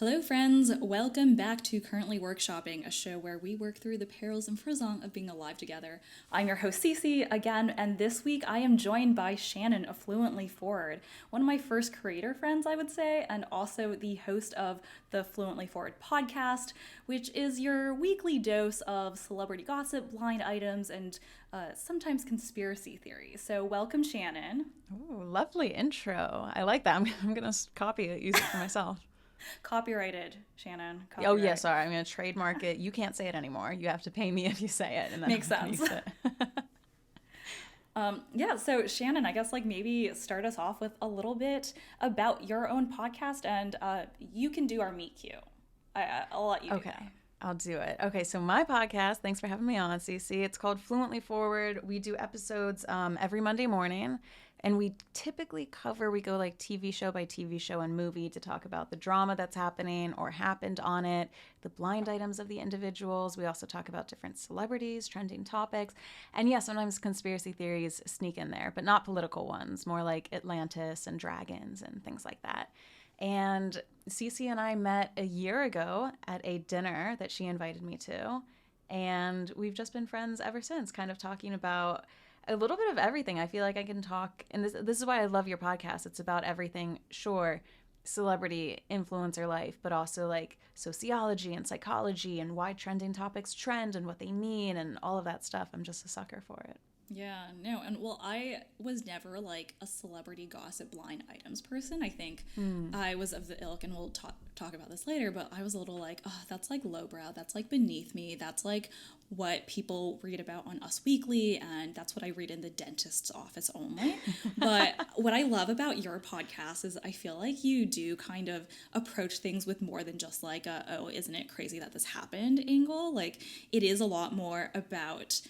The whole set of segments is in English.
Hello, friends. Welcome back to Currently Workshopping, a show where we work through the perils and frisson of being alive together. I'm your host, Cece, again, and this week I am joined by Shannon of Fluently Forward, one of my first creator friends, I would say, and also the host of the Fluently Forward podcast, which is your weekly dose of celebrity gossip, blind items, and sometimes conspiracy theories. So, welcome, Shannon. Ooh, lovely intro. I like that. I'm going to copy it, use it for myself. Copyrighted, Shannon. Oh, Copyright. yeah, sorry. I'm going to trademark it. You can't say it anymore. You have to pay me if you say it. And then Makes sense. Use it. Yeah, so Shannon, I guess maybe start us off with a little bit about your own podcast, and you can do our meet cute. I'll let you do Okay. that. I'll do it. Okay, so my podcast, thanks for having me on, Cece. It's called Fluently Forward. We do episodes every Monday morning, and we typically we go like TV show by TV show and movie to talk about the drama that's happening or happened on it, the blind items of the individuals. We also talk about different celebrities, trending topics, and yeah, sometimes conspiracy theories sneak in there, but not political ones, more like Atlantis and dragons and things like that. And Cece and I met a year ago at a dinner that she invited me to. And we've just been friends ever since, kind of talking about a little bit of everything. I feel like I can talk, and this is why I love your podcast. It's about everything, sure, celebrity, influencer life, but also like sociology and psychology and why trending topics trend and what they mean and all of that stuff. I'm just a sucker for it. Yeah, no, and well, I was never like a celebrity gossip blind items person. I think I was of the ilk, and we'll talk about this later, but I was a little like, oh, that's like lowbrow, that's like beneath me, that's like what people read about on Us Weekly, and that's what I read in the dentist's office only. But what I love about your podcast is I feel like you do kind of approach things with more than just like oh, isn't it crazy that this happened angle. Like, it is a lot more about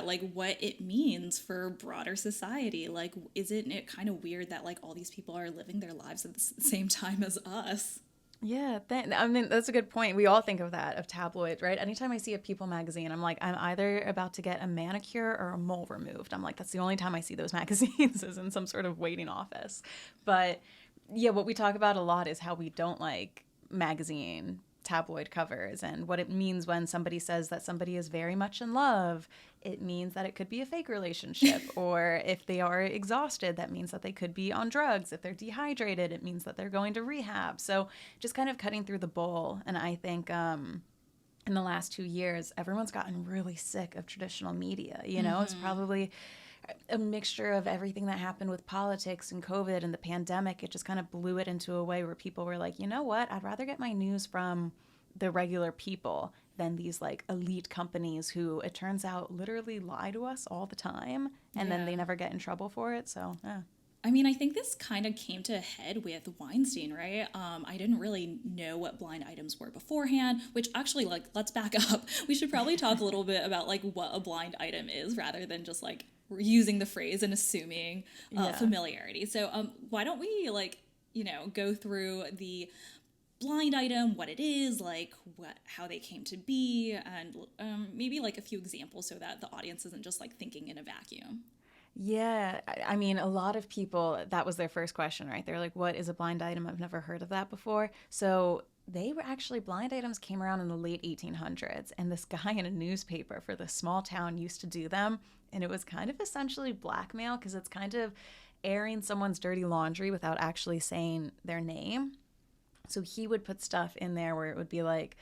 like what it means for broader society. Like, isn't it kind of weird that like all these people are living their lives at the same time as us? Yeah, I mean, that's a good point. We all think of that, of tabloids, right? Anytime I see a People magazine, I'm like, I'm either about to get a manicure or a mole removed. I'm like, that's the only time I see those magazines is in some sort of waiting office. But yeah, what we talk about a lot is how we don't like magazine tabloid covers and what it means when somebody says that somebody is very much in love. It means that it could be a fake relationship. Or if they are exhausted, that means that they could be on drugs. If they're dehydrated, it means that they're going to rehab. So just kind of cutting through the bowl. And I think in the last 2 years, everyone's gotten really sick of traditional media. It's probably a mixture of everything that happened with politics and COVID and the pandemic. It just kind of blew it into a way where people were like, you know what? I'd rather get my news from the regular people than these like elite companies who, it turns out, literally lie to us all the time, and then they never get in trouble for it. So, yeah. I mean, I think this kind of came to a head with Weinstein, right? I didn't really know what blind items were beforehand, which actually, like, let's back up. We should probably talk a little bit about, like, what a blind item is rather than just, like, using the phrase and assuming familiarity. So why don't we, like, go through the blind item, what it is, like how they came to be, and maybe, like, a few examples so that the audience isn't just, like, thinking in a vacuum. Yeah, I mean, a lot of people, that was their first question, right? They're like, what is a blind item? I've never heard of that before. So they were actually, blind items came around in the late 1800s, and this guy in a newspaper for this small town used to do them. And it was kind of essentially blackmail because it's kind of airing someone's dirty laundry without actually saying their name. So he would put stuff in there where it would be like,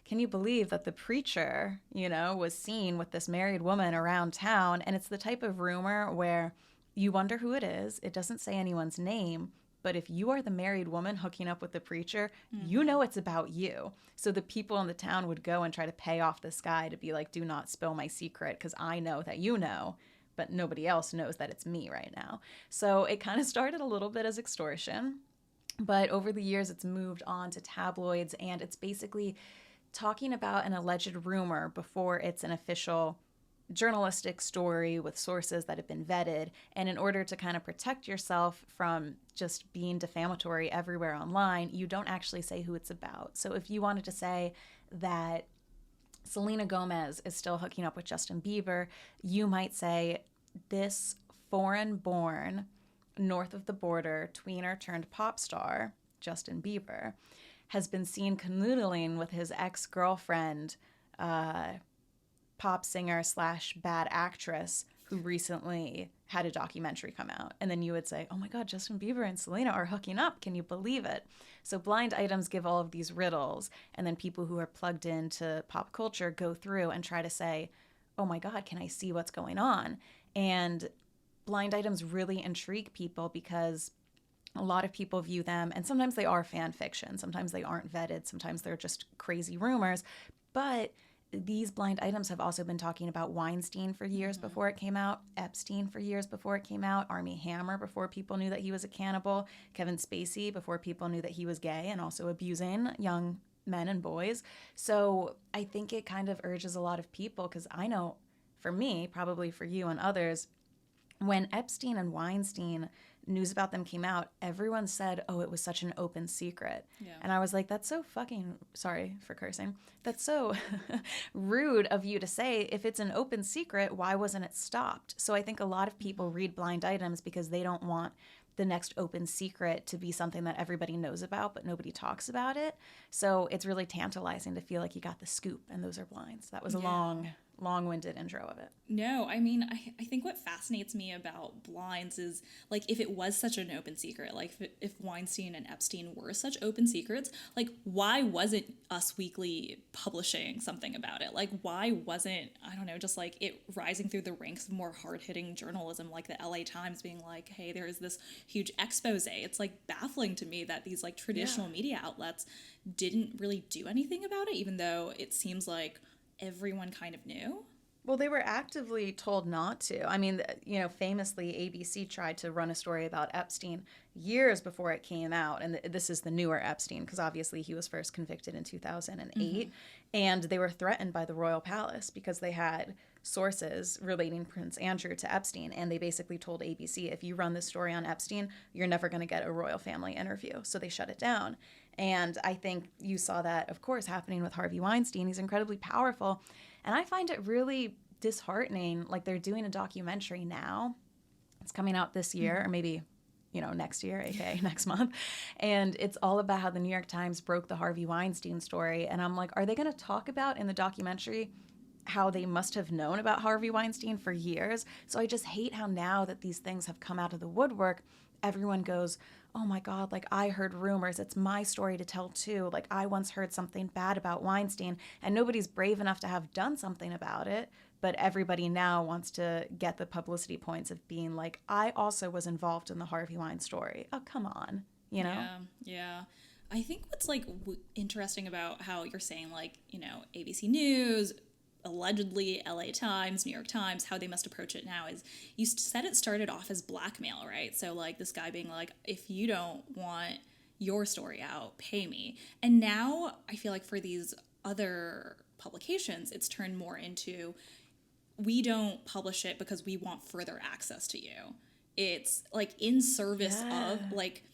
can you believe that the preacher, was seen with this married woman around town? And it's the type of rumor where you wonder who it is. It doesn't say anyone's name. But if you are the married woman hooking up with the preacher, you know it's about you. So the people in the town would go and try to pay off this guy to be like, do not spill my secret because I know that you know, but nobody else knows that it's me right now. So it kind of started a little bit as extortion. But over the years, it's moved on to tabloids, and it's basically talking about an alleged rumor before it's an official journalistic story with sources that have been vetted. And in order to kind of protect yourself from just being defamatory everywhere online, you don't actually say who it's about. So if you wanted to say that Selena Gomez is still hooking up with Justin Bieber, you might say this foreign-born, north of the border tweener turned pop star, Justin Bieber, has been seen canoodling with his ex-girlfriend, pop singer slash bad actress, who recently had a documentary come out. And then you would say, oh my God, Justin Bieber and Selena are hooking up. Can you believe it? So blind items give all of these riddles. And then people who are plugged into pop culture go through and try to say, oh my God, can I see what's going on? And blind items really intrigue people because a lot of people view them, and sometimes they are fan fiction. Sometimes they aren't vetted. Sometimes they're just crazy rumors. But these blind items have also been talking about Weinstein for years before it came out, Epstein for years before it came out, Armie Hammer before people knew that he was a cannibal, Kevin Spacey before people knew that he was gay and also abusing young men and boys. So I think it kind of urges a lot of people, because I know for me, probably for you and others, when Epstein and Weinstein news about them came out, everyone said, oh, it was such an open secret. Yeah. And I was like, that's so fucking, sorry for cursing, that's so rude of you to say. If it's an open secret, why wasn't it stopped? So I think a lot of people read blind items because they don't want the next open secret to be something that everybody knows about, but nobody talks about it. So it's really tantalizing to feel like you got the scoop, and those are blinds. That was a long-winded intro of it. No, I mean, I think what fascinates me about blinds is, like, if it was such an open secret, like if Weinstein and Epstein were such open secrets, like, why wasn't Us Weekly publishing something about it? Like, why wasn't, I don't know, just like it rising through the ranks of more hard-hitting journalism, like the LA Times being like, hey, there's this huge expose. It's like baffling to me that these like traditional media outlets didn't really do anything about it, even though it seems like everyone kind of knew. Well, they were actively told not to. I mean, you know, famously, ABC tried to run a story about Epstein years before it came out. And this is the newer Epstein, because obviously he was first convicted in 2008. And they were threatened by the royal palace because they had sources relating Prince Andrew to Epstein. And they basically told ABC, if you run this story on Epstein, you're never going to get a royal family interview. So they shut it down. And I think you saw that, of course, happening with Harvey Weinstein. He's incredibly powerful. And I find it really disheartening. Like, they're doing a documentary now. It's coming out this year, or maybe, you know, next year, aka next month. And it's all about how the New York Times broke the Harvey Weinstein story. And I'm like, are they going to talk about in the documentary how they must have known about Harvey Weinstein for years? So I just hate how now that these things have come out of the woodwork, everyone goes, oh my God, like, I heard rumors. It's my story to tell too. Like, I once heard something bad about Weinstein, and nobody's brave enough to have done something about it. But everybody now wants to get the publicity points of being like, I also was involved in the Harvey Weinstein story. Oh, come on, you know? Yeah. I think what's like interesting about how you're saying, like, you know, ABC News, allegedly LA Times, New York Times, how they must approach it now is, you said it started off as blackmail, right? So like this guy being like, if you don't want your story out, pay me. And now I feel like for these other publications, it's turned more into, we don't publish it because we want further access to you. It's like in service of, like,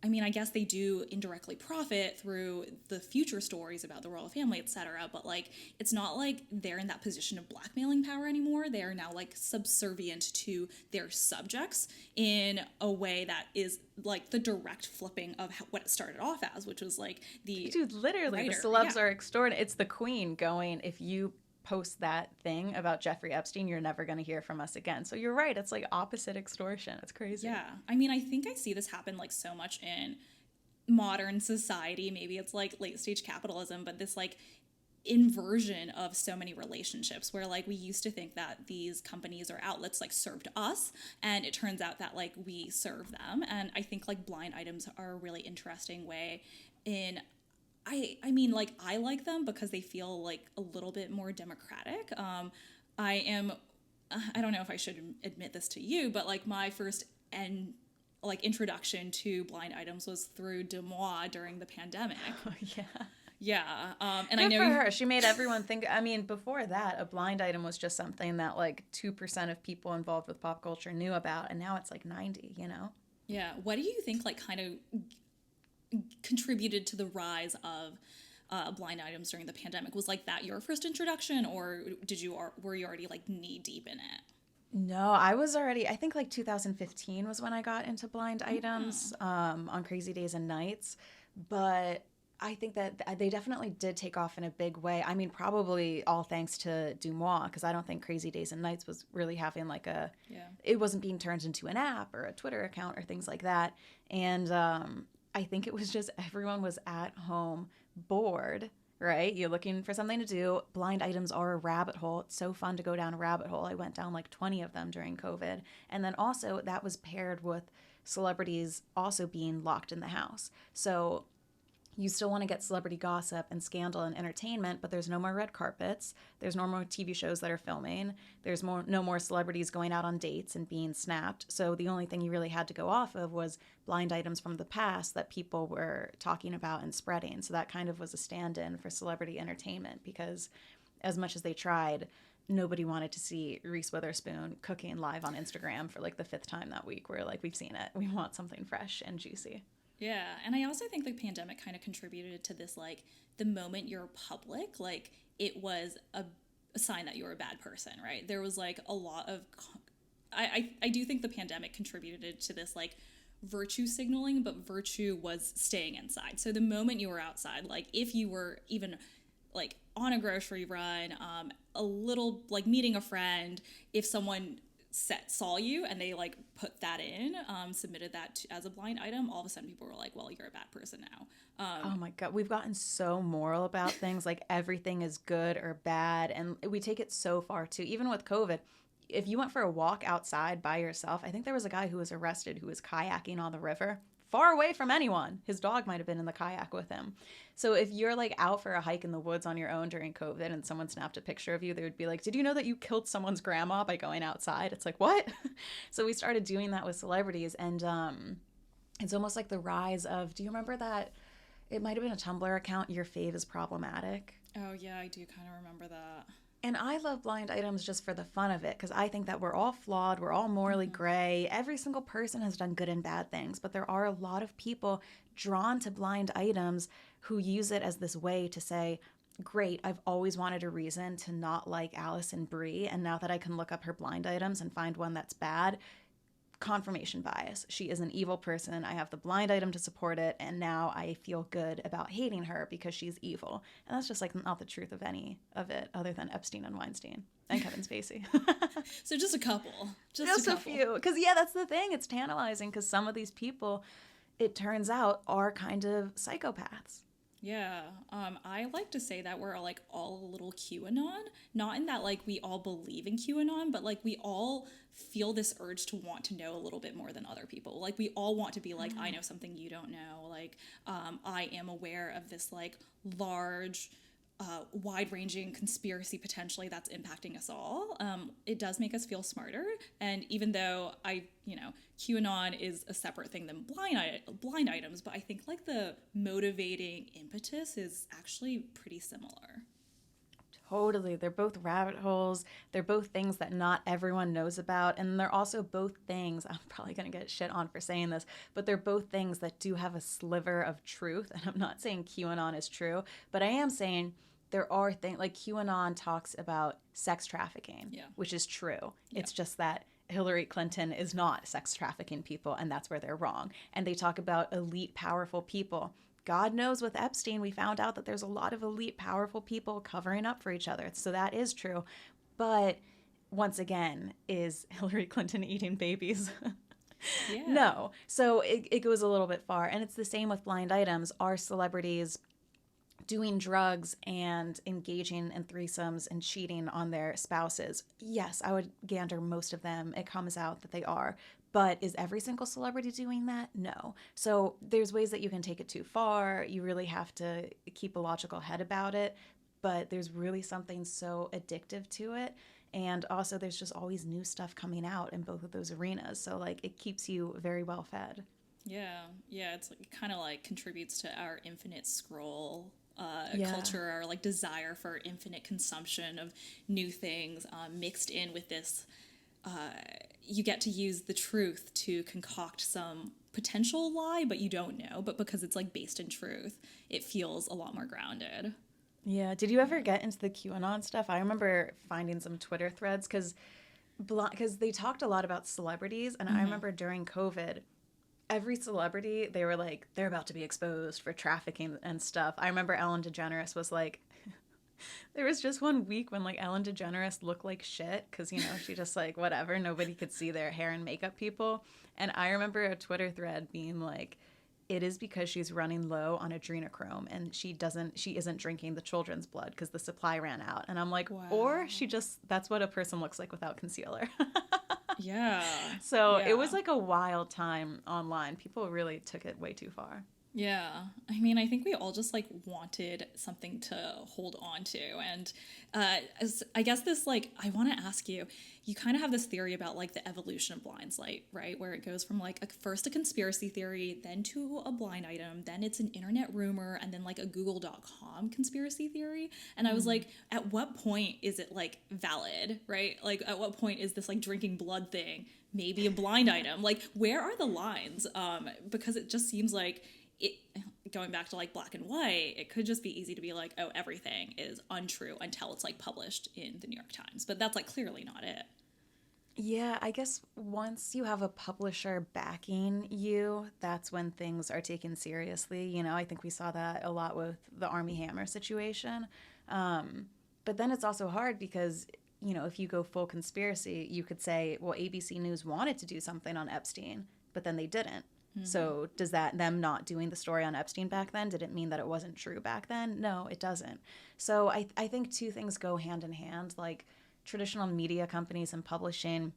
I mean, I guess they do indirectly profit through the future stories about the royal family, etc. But like, it's not like they're in that position of blackmailing power anymore. They are now like subservient to their subjects in a way that is like the direct flipping of what it started off as, which was like the dude, literally, writer. The celebs are extraordinary. It's the queen going, if you post that thing about Jeffrey Epstein, you're never going to hear from us again. So you're right. It's like opposite extortion. It's crazy. Yeah. I mean, I think I see this happen like so much in modern society. Maybe it's like late stage capitalism, but this like inversion of so many relationships where like we used to think that these companies or outlets like served us, and it turns out that like we serve them. And I think like blind items are a really interesting way in, I mean, like, I like them because they feel like a little bit more democratic. I don't know if I should admit this to you, but like my first introduction to blind items was through Demois during the pandemic. Oh, yeah. Yeah. And good I know for her. She made everyone think. I mean, before that, a blind item was just something that like 2% of people involved with pop culture knew about, and now it's like 90, you know? Yeah. What do you think like kind of contributed to the rise of blind items during the pandemic? Was like that your first introduction, or were you already like knee deep in it? No, I was already, I think like 2015 was when I got into blind items on Crazy Days and Nights. But I think that they definitely did take off in a big way. I mean, probably all thanks to Dumois, because I don't think Crazy Days and Nights was really having like it wasn't being turned into an app or a Twitter account or things like that. And I think it was just everyone was at home bored, right? You're looking for something to do. Blind items are a rabbit hole. It's so fun to go down a rabbit hole. I went down like 20 of them during COVID. And then also that was paired with celebrities also being locked in the house. So you still want to get celebrity gossip and scandal and entertainment, but there's no more red carpets. There's no more TV shows that are filming. There's no more celebrities going out on dates and being snapped. So the only thing you really had to go off of was blind items from the past that people were talking about and spreading. So that kind of was a stand-in for celebrity entertainment, because as much as they tried, nobody wanted to see Reese Witherspoon cooking live on Instagram for like the 5th time that week. We're like, we've seen it. We want something fresh and juicy. Yeah, and I also think the pandemic kind of contributed to this, like, the moment you're public, like, it was a sign that you're a bad person, right? There was, like, a lot of... I do think the pandemic contributed to this, like, virtue signaling, but virtue was staying inside. So the moment you were outside, like, if you were even, like, on a grocery run, a little, like, meeting a friend, if someone... saw you and they like put that in, submitted that as a blind item, all of a sudden people were like, well, you're a bad person now. Oh my God, we've gotten so moral about things, like everything is good or bad, and we take it so far too. Even with COVID, if you went for a walk outside by yourself, I think there was a guy who was arrested who was kayaking on the river far away from anyone. His dog might have been in the kayak with him. So if you're like out for a hike in the woods on your own during COVID and someone snapped a picture of you, they would be like, did you know that you killed someone's grandma by going outside? It's like, what? So we started doing that with celebrities, and it's almost like the rise of, do you remember that? It might have been a Tumblr account, Your Fave is Problematic. Oh yeah, I do kind of remember that. And I love blind items just for the fun of it, because I think that we're all flawed, we're all morally gray. Every single person has done good and bad things, but there are a lot of people drawn to blind items who use it as this way to say, great, I've always wanted a reason to not like Allison Brie, and now that I can look up her blind items and find one that's bad, confirmation bias. She is an evil person. I have the blind item to support it, and now I feel good about hating her because she's evil. And that's just like not the truth of any of it, other than Epstein and Weinstein and Kevin Spacey. So just a couple. Just a few. Because yeah, that's the thing. It's tantalizing because some of these people, it turns out, are kind of psychopaths. Yeah, I like to say that we're like all a little QAnon, not in that like we all believe in QAnon, but like we all feel this urge to want to know a little bit more than other people. Like we all want to be like, I know something you don't know. Like, I am aware of this like large, wide-ranging conspiracy potentially that's impacting us all. It does make us feel smarter, and even though QAnon is a separate thing than blind items, but I think like the motivating impetus is actually pretty similar. Totally. They're both rabbit holes. They're both things that not everyone knows about. And they're also both things, I'm probably going to get shit on for saying this, but they're both things that do have a sliver of truth. And I'm not saying QAnon is true, but I am saying there are things like QAnon talks about sex trafficking, which is true. Yeah. It's just that Hillary Clinton is not sex trafficking people, and that's where they're wrong. And they talk about elite, powerful people. God knows with Epstein, we found out that there's a lot of elite, powerful people covering up for each other. So that is true. But once again, is Hillary Clinton eating babies? Yeah. No. So it goes a little bit far. And it's the same with blind items. Are celebrities doing drugs and engaging in threesomes and cheating on their spouses? Yes, I would gander most of them. It comes out that they are. But is every single celebrity doing that? No. So there's ways that you can take it too far. You really have to keep a logical head about it. But there's really something so addictive to it. And also there's just always new stuff coming out in both of those arenas. So like it keeps you very well fed. Yeah. It's like, it kind of like contributes to our infinite scroll culture, or like desire for infinite consumption of new things, mixed in with this. You get to use the truth to concoct some potential lie, but you don't know. But because it's like based in truth, it feels a lot more grounded. Yeah. Did you ever get into the QAnon stuff? I remember finding some Twitter threads because they talked a lot about celebrities. And I remember during COVID, every celebrity, they were like, they're about to be exposed for trafficking and stuff. I remember Ellen DeGeneres was like, there was just one week when like Ellen DeGeneres looked like shit because, you know, she just like, whatever, nobody could see their hair and makeup people. And I remember a Twitter thread being like, it is because she's running low on adrenochrome and she isn't drinking the children's blood because the supply ran out. And I'm like, Wow. or that's what a person looks like without concealer. Yeah. So Yeah. it was like a wild time online. People really took it way too far. Yeah. I mean, I think we all just like wanted something to hold on to. And I guess this, like, I want to ask you, you kind of have this theory about like the evolution of blindsight, right? Where it goes from like first a conspiracy theory, then to a blind item, then it's an internet rumor, and then like a google.com conspiracy theory. And I was like, at what point is it like valid, right? Like at what point is this like drinking blood thing maybe a blind item? Like where are the lines? Because it just seems like it, going back to like black and white, it could just be easy to be like, oh, everything is untrue until it's like published in the New York Times. But that's like clearly not it. Yeah, I guess once you have a publisher backing you, that's when things are taken seriously. You know, I think we saw that a lot with the Army Hammer situation. But then it's also hard because, you know, if you go full conspiracy, you could say, well, ABC News wanted to do something on Epstein, but then they didn't. So does that, them not doing the story on Epstein back then, did it mean that it wasn't true back then? No, it doesn't. So I think two things go hand in hand. Like traditional media companies and publishing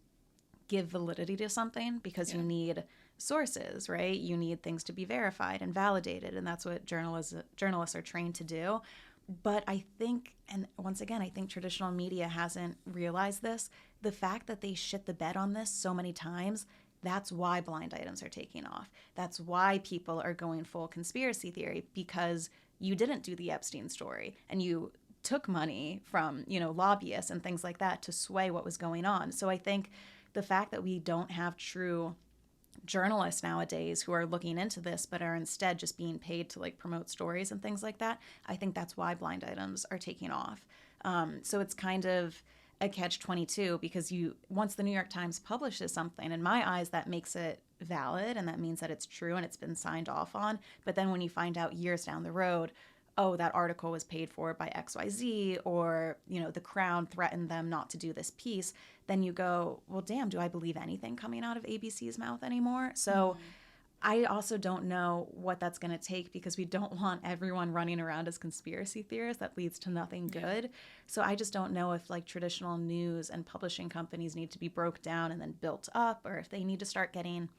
give validity to something because you need sources, right? You need things to be verified and validated, and that's what journalists are trained to do. But I think, and once again, I think traditional media hasn't realized this. The fact that they shit the bed on this so many times, that's why blind items are taking off. That's why people are going full conspiracy theory, because you didn't do the Epstein story and you took money from, you know, lobbyists and things like that to sway what was going on. So I think the fact that we don't have true journalists nowadays who are looking into this but are instead just being paid to like promote stories and things like that, I think that's why blind items are taking off. So it's kind of a catch-22 because once the New York Times publishes something, in my eyes, that makes it valid and that means that it's true and it's been signed off on. But then when you find out years down the road, oh, that article was paid for by XYZ, or, you know, the Crown threatened them not to do this piece, then you go, well, damn, do I believe anything coming out of ABC's mouth anymore? So I also don't know what that's going to take because we don't want everyone running around as conspiracy theorists. That leads to nothing good. So I just don't know if like traditional news and publishing companies need to be broke down and then built up, or if they need to start getting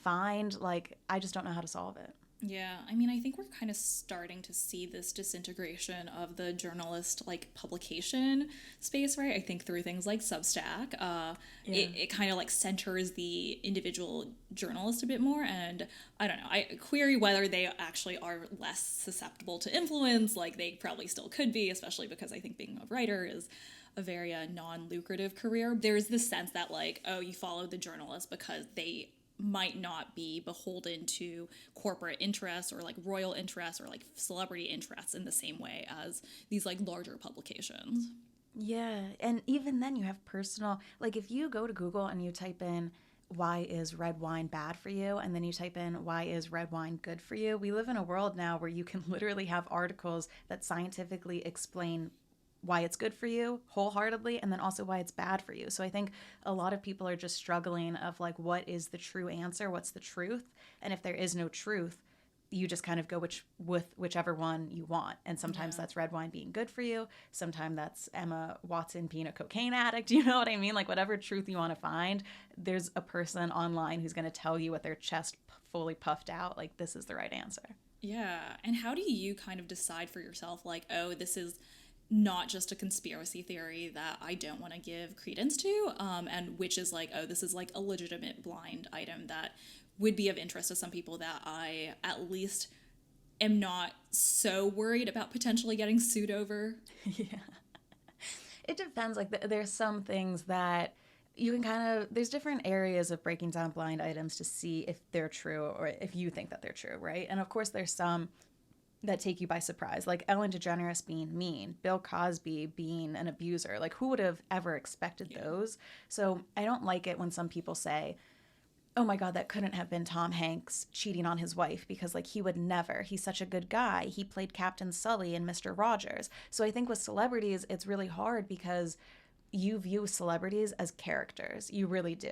fined. Like, I just don't know how to solve it. Yeah, I mean, I think we're kind of starting to see this disintegration of the journalist like publication space, right? I think through things like Substack, it kind of like centers the individual journalist a bit more. And I don't know, I query whether they actually are less susceptible to influence. Like they probably still could be, especially because I think being a writer is a very non-lucrative career. There's this sense that like, oh, you follow the journalist because they might not be beholden to corporate interests or like royal interests or like celebrity interests in the same way as these like larger publications. Yeah, and even then you have personal, like if you go to Google and you type in why is red wine bad for you, and then you type in why is red wine good for you, we live in a world now where you can literally have articles that scientifically explain why it's good for you wholeheartedly, and then also why it's bad for you. So I think a lot of people are just struggling of like, what is the true answer? What's the truth? And if there is no truth, you just kind of go with whichever one you want. And sometimes that's red wine being good for you. Sometimes that's Emma Watson being a cocaine addict. You know what I mean? Like whatever truth you want to find, there's a person online who's going to tell you with their chest fully puffed out, like this is the right answer. Yeah. And how do you kind of decide for yourself, like, oh, this is not just a conspiracy theory that I don't want to give credence to, and which is like, oh, this is like a legitimate blind item that would be of interest to some people that I at least am not so worried about potentially getting sued over? Yeah. It depends. Like there's some things that you can kind of, there's different areas of breaking down blind items to see if they're true or if you think that they're true, right? And of course there's some that take you by surprise, like Ellen DeGeneres being mean, Bill Cosby being an abuser. Like who would have ever expected those? So I don't like it when some people say, oh my God, that couldn't have been Tom Hanks cheating on his wife because, like, he would never. He's such a good guy. He played Captain Sully in Mr. Rogers. So I think with celebrities, it's really hard because you view celebrities as characters. You really do.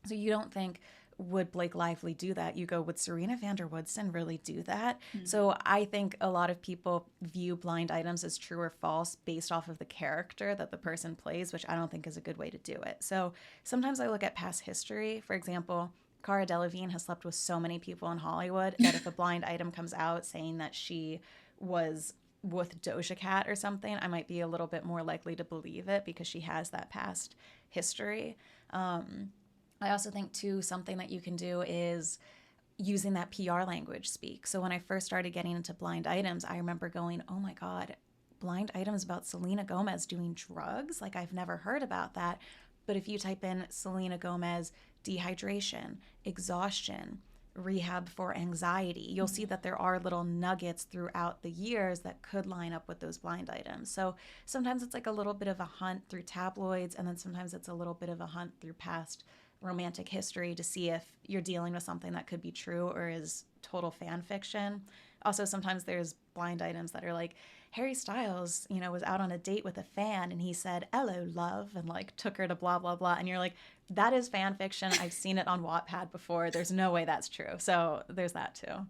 So you don't think, would Blake Lively do that? You go, would Serena van der Woodsen really do that? Mm-hmm. So I think a lot of people view blind items as true or false based off of the character that the person plays, which I don't think is a good way to do it. So sometimes I look at past history. For example, Cara Delevingne has slept with so many people in Hollywood that if a blind item comes out saying that she was with Doja Cat or something, I might be a little bit more likely to believe it because she has that past history. I also think, too, something that you can do is using that PR language speak. So when I first started getting into blind items, I remember going, oh my God, blind items about Selena Gomez doing drugs? Like, I've never heard about that. But if you type in Selena Gomez dehydration, exhaustion, rehab for anxiety, you'll see that there are little nuggets throughout the years that could line up with those blind items. So sometimes it's like a little bit of a hunt through tabloids, and then sometimes it's a little bit of a hunt through past romantic history to see if you're dealing with something that could be true or is total fan fiction. Also, sometimes there's blind items that are like, Harry Styles, was out on a date with a fan and he said, "Hello, love," and like took her to blah, blah, blah. And you're like, that is fan fiction. I've seen it on Wattpad before. There's no way that's true. So there's that too.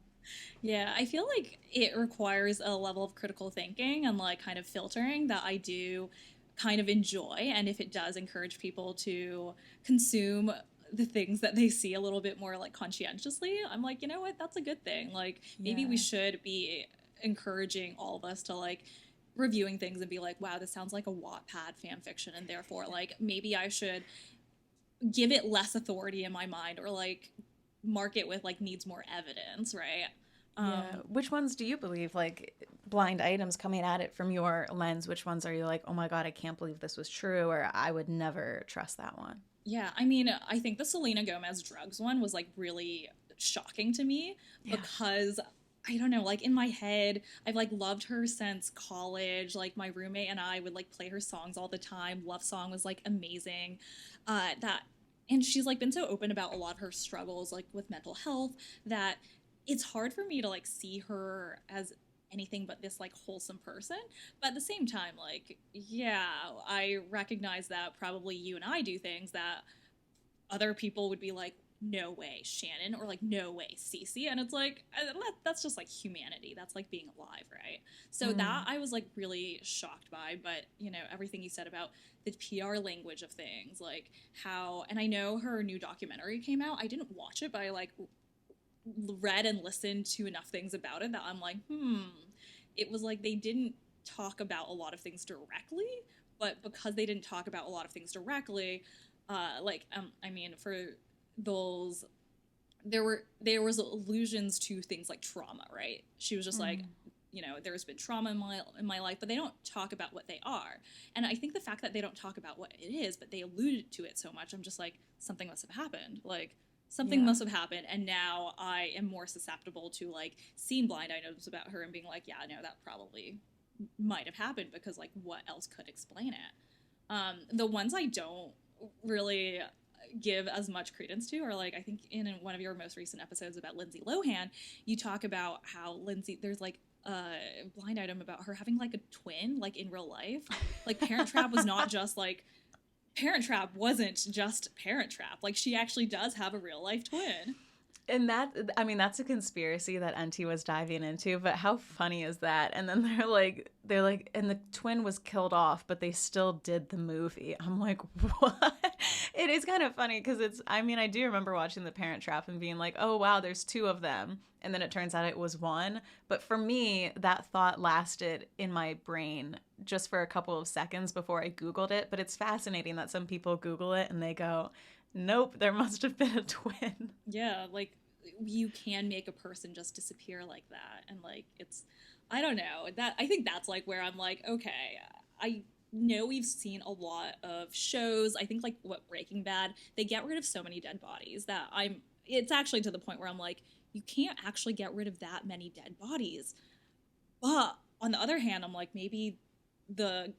Yeah, I feel like it requires a level of critical thinking and like kind of filtering that I do kind of enjoy. And if it does encourage people to consume the things that they see a little bit more like conscientiously, I'm like, you know what, that's a good thing. Like maybe we should be encouraging all of us to like reviewing things and be like, wow, this sounds like a Wattpad fan fiction, and therefore like maybe I should give it less authority in my mind, or like mark it with like needs more evidence, right? Yeah. Which ones do you believe, like blind items coming at it from your lens? Which ones are you like, oh my God, I can't believe this was true, or I would never trust that one? Yeah, I mean, I think the Selena Gomez drugs one was like really shocking to me because I don't know, like in my head, I've like loved her since college. Like my roommate and I would like play her songs all the time. Love Song was like amazing. And she's like been so open about a lot of her struggles like with mental health that it's hard for me to like see her as anything but this like wholesome person. But at the same time, like, yeah, I recognize that probably you and I do things that other people would be like, no way, Shannon, or like, no way, Cece. And it's like, that's just like humanity. That's like being alive, right? So that I was like really shocked by. But, everything you said about the PR language of things, like how, and I know her new documentary came out. I didn't watch it, but I like read and listened to enough things about it that I'm like, it was like they didn't talk about a lot of things directly, but because they didn't talk about a lot of things directly, I mean, for those, there was allusions to things like trauma, right? She was just like, there's been trauma in my life, but they don't talk about what they are. And I think the fact that they don't talk about what it is, but they alluded to it so much, I'm just like, something must have happened. Like, something must have happened, and now I am more susceptible to like seeing blind items about her and being like, yeah, no, that probably might have happened, because like what else could explain it? The ones I don't really give as much credence to are like, I think in one of your most recent episodes about Lindsay Lohan, you talk about how Lindsay, there's like a blind item about her having like a twin, like in real life. Like Parent Trap was not just like, Parent Trap wasn't just Parent Trap. Like, she actually does have a real life twin. And that's a conspiracy that NT was diving into, but how funny is that? And then they're like, and the twin was killed off, but they still did the movie. I'm like, what? It is kind of funny because I do remember watching The Parent Trap and being like, oh wow, there's two of them. And then it turns out it was one. But for me, that thought lasted in my brain just for a couple of seconds before I Googled it. But it's fascinating that some people Google it and they go, nope, there must have been a twin. Yeah, like you can make a person just disappear like that, and like I don't know, that I think that's like where I'm like, okay, I know we've seen a lot of shows. I think like Breaking Bad, they get rid of so many dead bodies that it's actually to the point where I'm like, you can't actually get rid of that many dead bodies. But on the other hand, I'm like, maybe the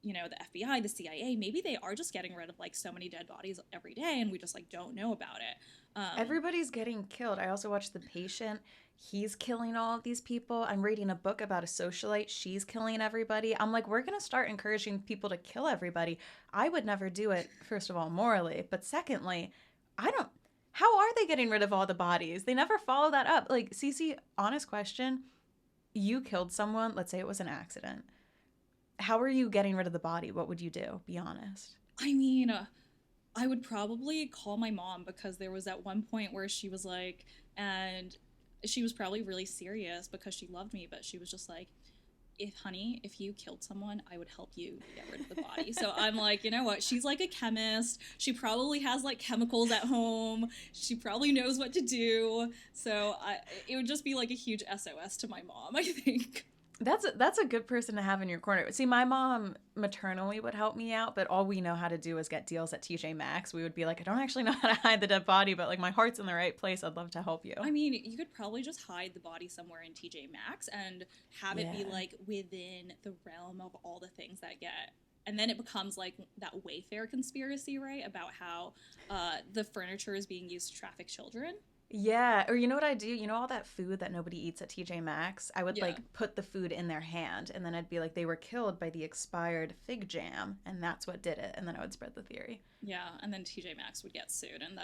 the FBI, the CIA, maybe they are just getting rid of like so many dead bodies every day and we just like don't know about it. Everybody's getting killed. I also watched The Patient. He's killing all of these people. I'm reading a book about a socialite. She's killing everybody. I'm like, we're going to start encouraging people to kill everybody. I would never do it, first of all, morally. But secondly, how are they getting rid of all the bodies? They never follow that up. Like, Cece, honest question. You killed someone. Let's say it was an accident. How are you getting rid of the body? What would you do? Be honest. I mean, I would probably call my mom because there was at one point where she was like, and she was probably really serious because she loved me, but she was just like, if you killed someone, I would help you get rid of the body. So I'm like, you know what? She's like a chemist. She probably has like chemicals at home. She probably knows what to do. So it would just be like a huge SOS to my mom, I think. That's a good person to have in your corner. See, my mom maternally would help me out, but all we know how to do is get deals at TJ Maxx. We would be like, I don't actually know how to hide the dead body, but like my heart's in the right place. I'd love to help you. I mean, you could probably just hide the body somewhere in TJ Maxx and have it be like within the realm of all the things that get. And then it becomes like that Wayfair conspiracy, right? About how the furniture is being used to traffic children. Yeah, or you know what I do? You know all that food that nobody eats at TJ Maxx? I would like put the food in their hand and then I'd be like, they were killed by the expired fig jam and that's what did it. And then I would spread the theory. Yeah, and then TJ Maxx would get sued and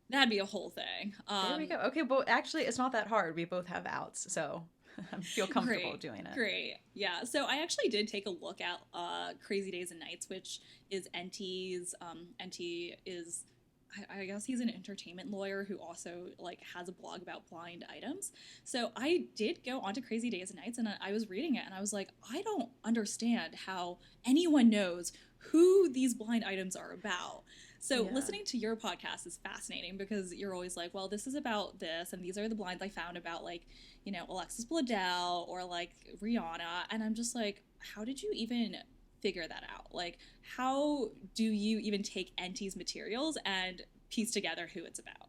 that'd be a whole thing. There we go. Okay, well, actually, it's not that hard. We both have outs, so I feel comfortable doing it. Great. Yeah, so I actually did take a look at Crazy Days and Nights, which is NT's. NT is... I guess he's an entertainment lawyer who also like has a blog about blind items. So I did go onto Crazy Days and Nights and I was reading it and I was like, I don't understand how anyone knows who these blind items are about. So listening to your podcast is fascinating because you're always like, well, this is about this and these are the blinds I found about like, Alexis Bledel or like Rihanna. And I'm just like, how did you even figure that out? Like, how do you even take NT's materials and piece together who it's about?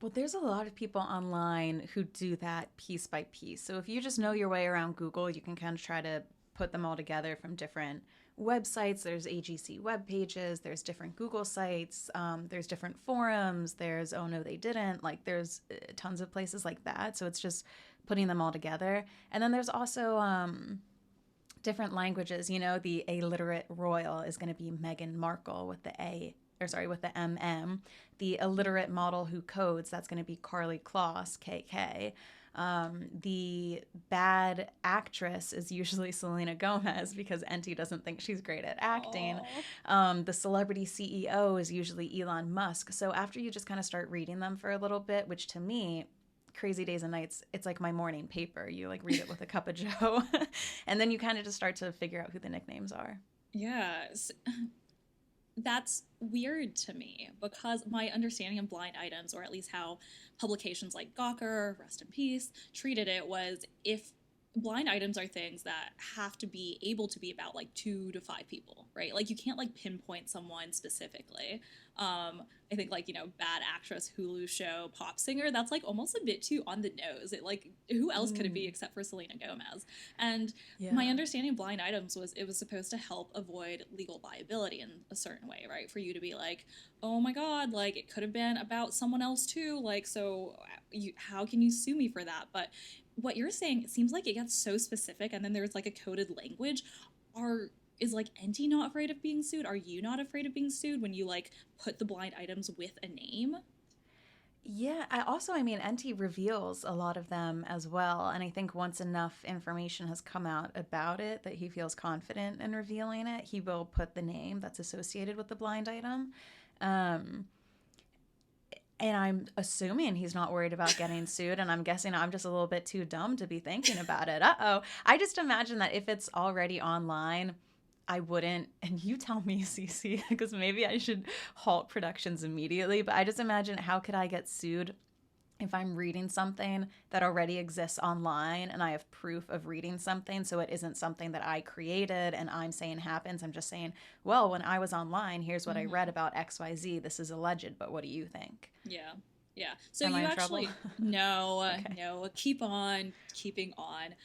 Well, there's a lot of people online who do that piece by piece. So if you just know your way around Google, you can kind of try to put them all together from different websites. There's AGC web pages, there's different Google sites, there's different forums, there's Oh No They Didn't, like there's tons of places like that. So it's just putting them all together. And then there's also different languages. The illiterate royal is going to be Meghan Markle with the with the MM. The illiterate model who codes, that's going to be Carly Kloss, KK. The bad actress is usually Selena Gomez because NT doesn't think she's great at acting. The celebrity CEO is usually Elon Musk. So after you just kind of start reading them for a little bit, which to me, Crazy Days and Nights, it's like my morning paper. You like read it with a cup of joe and then you kind of just start to figure out who the nicknames are. Yes. That's weird to me because my understanding of blind items, or at least how publications like Gawker, rest in peace, treated it was if blind items are things that have to be able to be about like 2 to 5 people, right? Like you can't like pinpoint someone specifically. I think like, bad actress, Hulu show, pop singer, that's like almost a bit too on the nose. It like, who else could it be except for Selena Gomez? And my understanding of blind items was it was supposed to help avoid legal liability in a certain way, right? For you to be like, oh my God, like it could have been about someone else too. Like, so how can you sue me for that? But what you're saying, it seems like it gets so specific and then there's like a coded language. Is like NT not afraid of being sued? Are you not afraid of being sued when you like put the blind items with a name? Yeah, I mean, NT reveals a lot of them as well. And I think once enough information has come out about it that he feels confident in revealing it, he will put the name that's associated with the blind item. And I'm assuming he's not worried about getting sued. And I'm guessing I'm just a little bit too dumb to be thinking about it. I just imagine that if it's already online, I wouldn't, and you tell me, Cece, because maybe I should halt productions immediately, but I just imagine how could I get sued if I'm reading something that already exists online and I have proof of reading something, so it isn't something that I created and I'm saying happens. I'm just saying, well, when I was online, here's what I read about XYZ. This is alleged, but what do you think? Yeah. Yeah. So Am you I in actually trouble? no, keep on keeping on.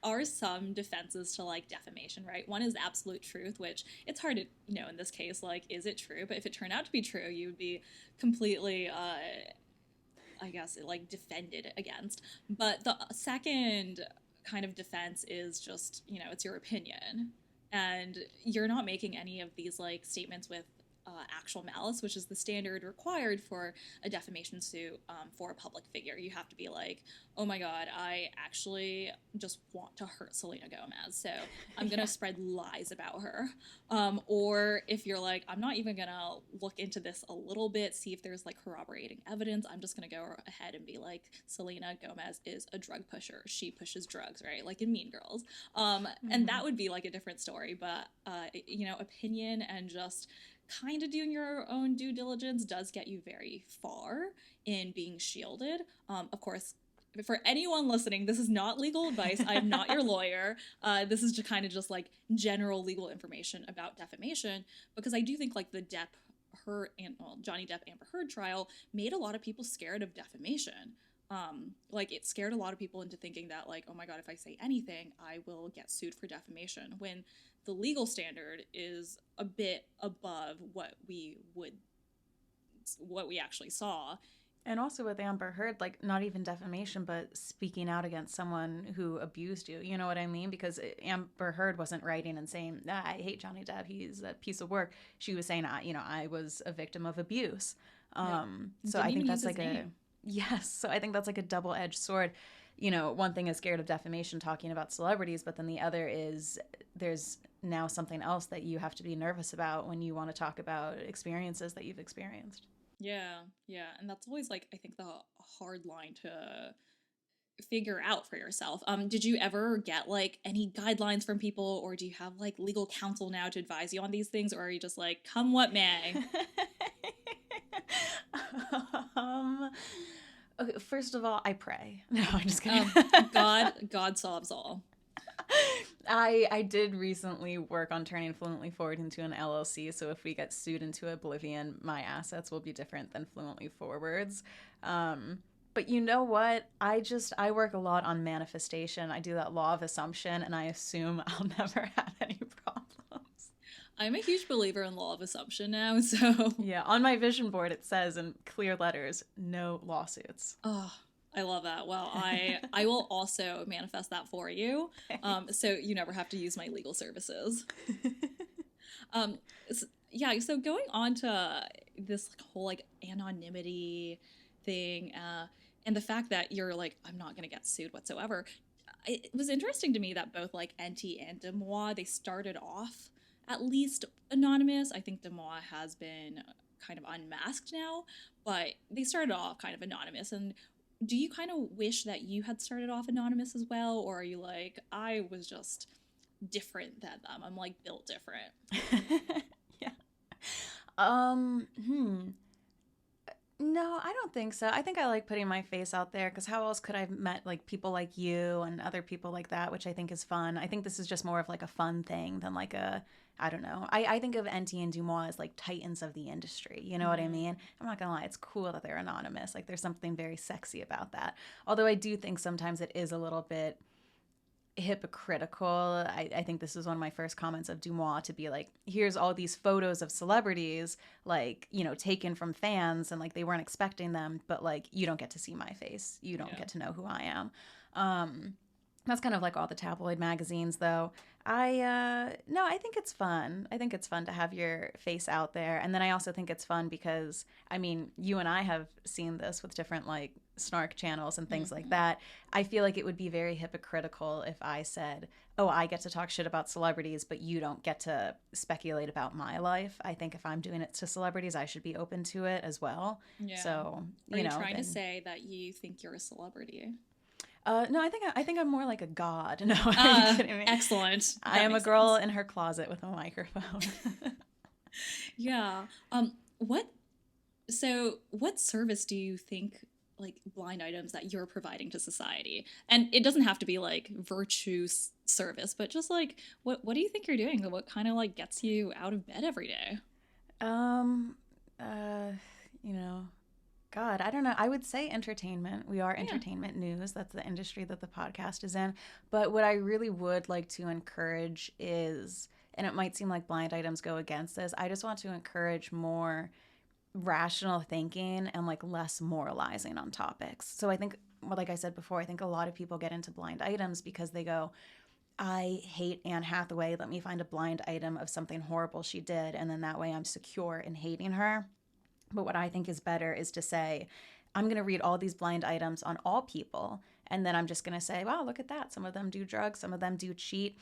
are some defenses to like defamation, right? One is absolute truth, which it's hard to know in this case, like, is it true? But if it turned out to be true, you would be completely, I guess, like defended against. But the second kind of defense is just, it's your opinion. And you're not making any of these like statements with actual malice, which is the standard required for a defamation suit for a public figure. You have to be like, oh my God, I actually just want to hurt Selena Gomez, so I'm going to spread lies about her. Or if you're like, I'm not even going to look into this a little bit, see if there's like corroborating evidence. I'm just going to go ahead and be like, Selena Gomez is a drug pusher. She pushes drugs, right? Like in Mean Girls. And that would be like a different story. But, opinion and just kind of doing your own due diligence does get you very far in being shielded. Of course, for anyone listening, this is not legal advice. I am not your lawyer. This is just kind of just like general legal information about defamation, because I do think like the Johnny Depp Amber Heard trial made a lot of people scared of defamation. Like it scared a lot of people into thinking that like, oh my God, if I say anything, I will get sued for defamation, when the legal standard is a bit above what we actually saw. And also with Amber Heard, like not even defamation, but speaking out against someone who abused you. You know what I mean? Because Amber Heard wasn't writing and saying, I hate Johnny Depp, he's a piece of work. She was saying, I was a victim of abuse. So I think that's like yes. So I think that's like a double-edged sword. One thing is scared of defamation, talking about celebrities, but then the other is there's now something else that you have to be nervous about when you want to talk about experiences that you've experienced. Yeah. And that's always like, I think the hard line to figure out for yourself. Did you ever get like any guidelines from people, or do you have like legal counsel now to advise you on these things, or are you just like, come what may? Okay, first of all, I pray. No, I'm just kidding. God solves all. I did recently work on turning Fluently Forward into an LLC, so if we get sued into oblivion, my assets will be different than Fluently Forward's. But you know what? I work a lot on manifestation. I do that law of assumption, and I assume I'll never have any problems. I'm a huge believer in law of assumption now, so... Yeah, on my vision board it says in clear letters, no lawsuits. Oh, I love that. Well, I will also manifest that for you, so you never have to use my legal services. So going on to this whole like anonymity thing, and the fact that you're like, I'm not going to get sued whatsoever. It was interesting to me that both like NT and Demois, they started off at least anonymous. I think Demois has been kind of unmasked now, but they started off kind of anonymous. And do you kind of wish that you had started off anonymous as well? Or are you like, I was just different than them? I'm like built different. Yeah. No, I don't think so. I think I like putting my face out there, because how else could I have met like people like you and other people like that, which I think is fun. I think this is just more of like a fun thing than like I don't know. I think of NT and Dumois as like titans of the industry. You know what I mean? I'm not going to lie. It's cool that they're anonymous. Like there's something very sexy about that. Although I do think sometimes it is a little bit hypocritical. I think this is one of my first comments of Dumois, to be like, here's all these photos of celebrities, like, taken from fans, and like they weren't expecting them, but like you don't get to see my face. You don't get to know who I am. That's kind of like all the tabloid magazines, though. I think it's fun. I think it's fun to have your face out there. And then I also think it's fun because, I mean, you and I have seen this with different like snark channels and things like that. I feel like it would be very hypocritical if I said, oh, I get to talk shit about celebrities, but you don't get to speculate about my life. I think if I'm doing it to celebrities, I should be open to it as well. Yeah. So, Are you trying to say that you think you're a celebrity? No, I think I'm more like a god. No, are you kidding me? Excellent. I am a girl in her closet with a microphone. Yeah. What service do you think, like, blind items that you're providing to society? And it doesn't have to be like virtue service, but just like what do you think you're doing? What kind of like gets you out of bed every day? God, I don't know. I would say entertainment. We are Yeah. entertainment news. That's the industry that the podcast is in. But what I really would like to encourage is, and it might seem like blind items go against this, I just want to encourage more rational thinking and like less moralizing on topics. So I think, well, like I said before, I think a lot of people get into blind items because they go, I hate Anne Hathaway. Let me find a blind item of something horrible she did. And then that way I'm secure in hating her. But what I think is better is to say, I'm going to read all these blind items on all people. And then I'm just going to say, wow, look at that. Some of them do drugs, some of them do cheat.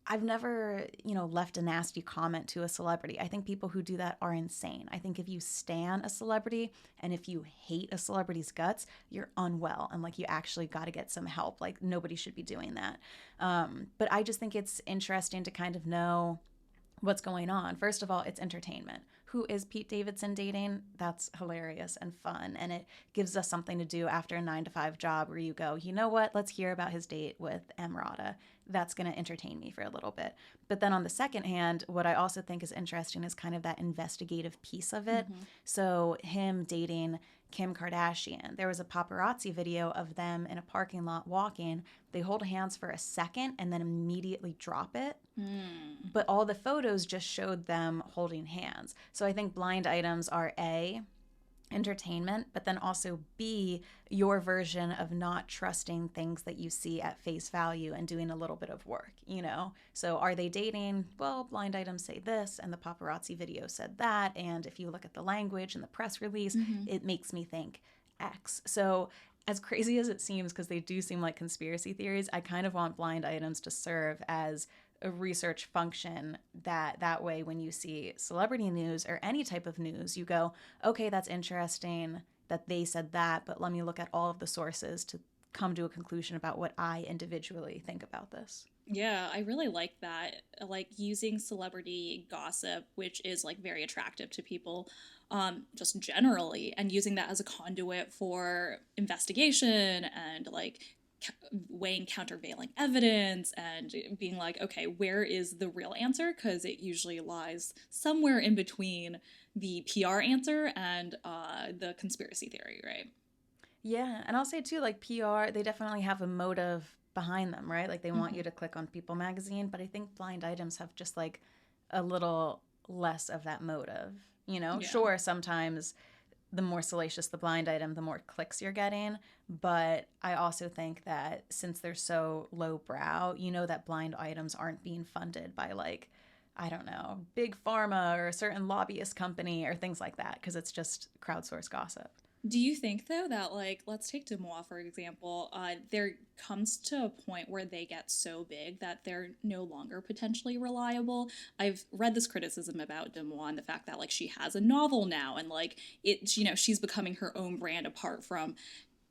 I've never, left a nasty comment to a celebrity. I think people who do that are insane. I think if you stan a celebrity and if you hate a celebrity's guts, you're unwell and like you actually got to get some help. Like nobody should be doing that. But I just think it's interesting to kind of know what's going on. First of all, it's entertainment. Who is Pete Davidson dating? That's hilarious and fun. And it gives us something to do after a 9-to-5 job where you go, you know what? Let's hear about his date with Emrata. That's going to entertain me for a little bit. But then on the second hand, what I also think is interesting is kind of that investigative piece of it. Mm-hmm. So him dating Kim Kardashian. There was a paparazzi video of them in a parking lot walking. They hold hands for a second and then immediately drop it. But all the photos just showed them holding hands. So I think blind items are A, entertainment, but then also B, your version of not trusting things that you see at face value and doing a little bit of work, So are they dating? Well, blind items say this, and the paparazzi video said that. And if you look at the language and the press release, it makes me think X. So as crazy as it seems, because they do seem like conspiracy theories, I kind of want blind items to serve as a research function that way when you see celebrity news or any type of news, you go, okay, that's interesting that they said that, but let me look at all of the sources to come to a conclusion about what I individually think about this. Yeah, I really like that. Like using celebrity gossip, which is like very attractive to people, just generally, and using that as a conduit for investigation and like weighing countervailing evidence and being like, okay, where is the real answer? Because it usually lies somewhere in between the PR answer and the conspiracy theory, right? Yeah, and I'll say too, like PR, they definitely have a motive behind them, right? Like they want you to click on People magazine, but I think blind items have just like a little less of that motive, Yeah. Sure, sometimes the more salacious the blind item, the more clicks you're getting. But I also think that since they're so lowbrow, that blind items aren't being funded by like, I don't know, big pharma or a certain lobbyist company or things like that, because it's just crowdsourced gossip. Do you think, though, that, like, let's take Demois, for example, there comes to a point where they get so big that they're no longer potentially reliable? I've read this criticism about Demois and the fact that, like, she has a novel now and, like, she's becoming her own brand apart from